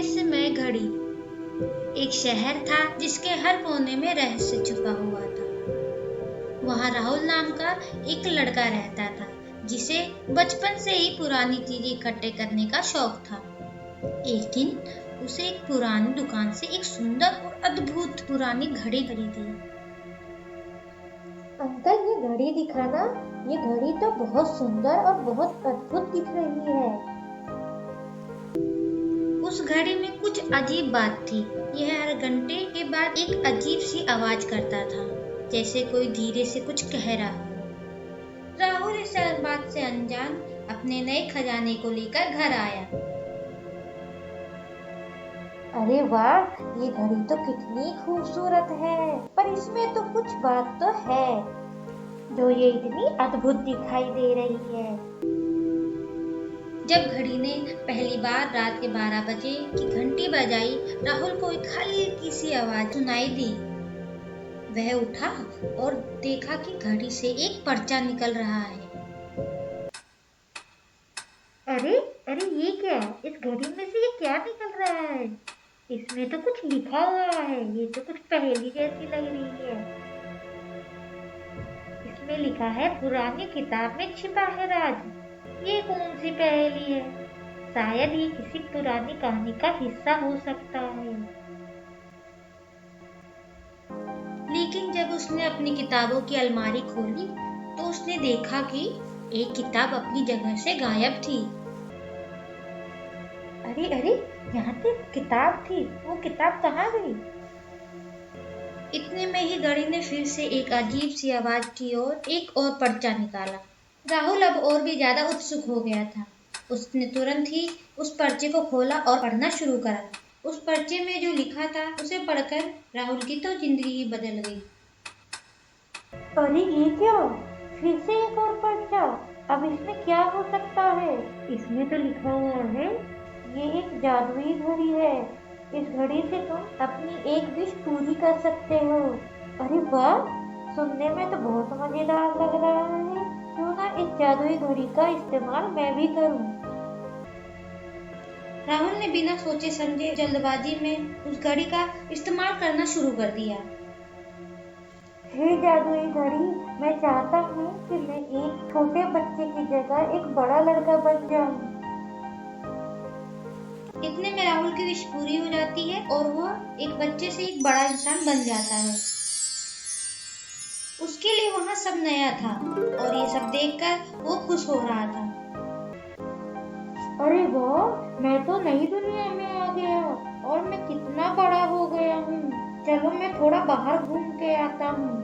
रहस्यमय घड़ी। एक शहर था जिसके हर कोने में रहस्य छुपा हुआ था। वहाँ राहुल नाम का एक लड़का रहता था जिसे बचपन से ही पुरानी चीजें इकट्ठे करने का शौक था। एक दिन उसे एक पुरानी दुकान से एक सुंदर और अद्भुत पुरानी घड़ी खरीदी। अंकल, ये घड़ी दिखाना। ये घड़ी तो बहुत सुंदर और बहुत अद्भुत दिख रही है। उस घड़ी में कुछ अजीब बात थी। यह हर घंटे के बाद एक अजीब सी आवाज करता था, जैसे कोई धीरे से कुछ कह रहा हो। राहुल इस बात से अनजान अपने नए खजाने को लेकर घर आया। अरे वाह, ये घड़ी तो कितनी खूबसूरत है, पर इसमें तो कुछ बात तो है जो ये इतनी अद्भुत दिखाई दे रही है। जब घड़ी ने पहली बार रात के 12 बजे की घंटी बजाई, राहुल को एक हल्की सी आवाज सुनाई दी। वह उठा और देखा कि घड़ी से एक पर्चा निकल रहा है। अरे अरे, ये क्या? इस घड़ी में से ये क्या निकल रहा है? इसमें तो कुछ लिखा हुआ है। ये तो कुछ पहेली जैसी लग रही है। इसमें लिखा है, पुरानी किताब में छिपा है राज। ये कौन सी पहेली है? शायद ये किसी पुरानी कहानी का हिस्सा हो सकता है। लेकिन जब उसने अपनी किताबों की अलमारी खोली तो उसने देखा कि एक किताब अपनी जगह से गायब थी। अरे अरे, यहाँ तो किताब थी। वो किताब कहाँ गई? इतने में ही घड़ी ने फिर से एक अजीब सी आवाज की और एक और पर्चा निकाला। राहुल अब और भी ज्यादा उत्सुक हो गया था। उसने तुरंत ही उस पर्चे को खोला और पढ़ना शुरू करा। उस पर्चे में जो लिखा था उसे पढ़कर राहुल की तो जिंदगी ही बदल गई। अरे ये क्या? फिर से एक और पर्चा। अब इसमें क्या हो सकता है? इसमें तो लिखा हुआ है, ये एक जादुई घड़ी है। इस घड़ी से तुम अपनी एक विश पूरी कर सकते हो। अरे वाह, सुनने में तो बहुत मजेदार लग रहा है। क्यों ना इस जादुई घड़ी का इस्तेमाल मैं भी करूं। राहुल ने बिना सोचे समझे जल्दबाजी में उस घड़ी का इस्तेमाल करना शुरू कर दिया। हे जादुई घड़ी, मैं चाहता हूँ कि मैं एक छोटे बच्चे की जगह एक बड़ा लड़का बन जाऊं। इतने में राहुल की विश पूरी हो जाती है और वह एक बच्चे से एक बड़ा इंसान बन जाता है। उसके लिए वहाँ सब नया था और ये सब देखकर वो खुश हो रहा था। अरे वाह, मैं तो नई दुनिया में आ गया और मैं कितना बड़ा हो गया हूँ। चलो मैं थोड़ा बाहर घूम के आता हूँ।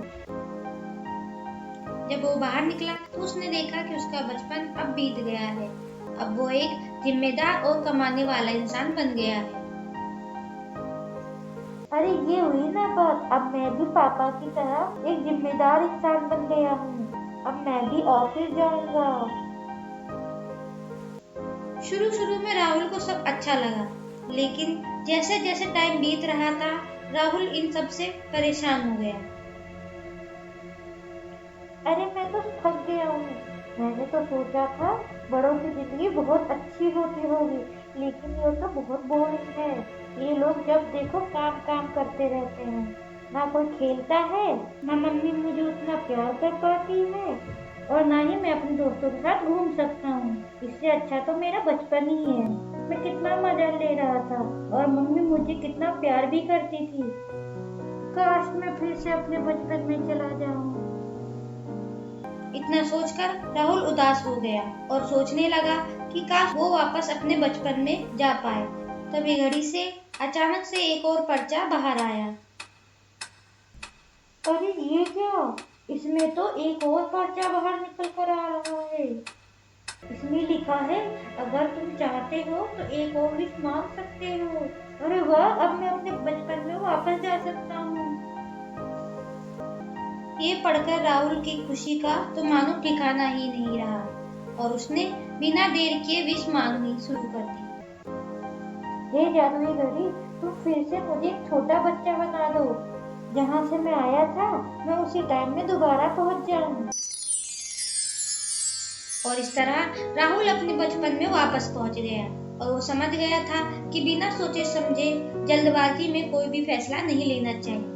जब वो बाहर निकला तो उसने देखा कि उसका बचपन अब बीत गया है। अब वो एक जिम्मेदार और कमाने वाला इंसान बन गया है। अरे ये हुई ना बात। अब मैं भी पापा की तरह एक जिम्मेदार इंसान बन गया हूँ। अब मैं भी ऑफिस जाऊंगा। शुरू में राहुल को सब अच्छा लगा, लेकिन जैसे जैसे टाइम बीत रहा था राहुल इन सब से परेशान हो गया। अरे मैं तो थक गया हूँ। मैंने तो सोचा था बड़ों की जिंदगी बहुत अच्छी होती होगी, लेकिन ये तो बहुत बोरिंग है। ये लोग जब देखो काम काम करते रहते हैं। ना कोई खेलता है, ना मम्मी मुझे उतना प्यार कर पाती है, और ना ही मैं अपने दोस्तों के साथ घूम सकता हूँ। इससे अच्छा तो मेरा बचपन ही है। मैं कितना मजा ले रहा था और मम्मी मुझे कितना प्यार भी करती थी। काश मैं फिर से अपने बचपन में चला जाऊं। इतना सोचकर राहुल उदास हो गया और सोचने लगा कि काश वो वापस अपने बचपन में जा पाए। तभी घड़ी से अचानक से एक और पर्चा बाहर आया। अरे ये क्या? इसमें तो एक और पर्चा बाहर निकल कर आ रहा है। इसमें लिखा है, अगर तुम चाहते हो तो एक और विश मांग सकते हो। अरे वाह, अब मैं अपने बचपन में वापस जा सकता हूँ। ये पढ़कर राहुल की खुशी का तो मानो ठिकाना ही नहीं रहा और उसने बिना देर किए विश मांगनी शुरू कर दी। हे जादुई घड़ी, तुम फिर से मुझे एक छोटा बच्चा बना दो। जहाँ से मैं आया था मैं उसी टाइम में दोबारा पहुँच जाऊँ। और इस तरह राहुल अपने बचपन में वापस पहुंच गया। और वो समझ गया था कि बिना सोचे समझे जल्दबाजी में कोई भी फैसला नहीं लेना चाहिए।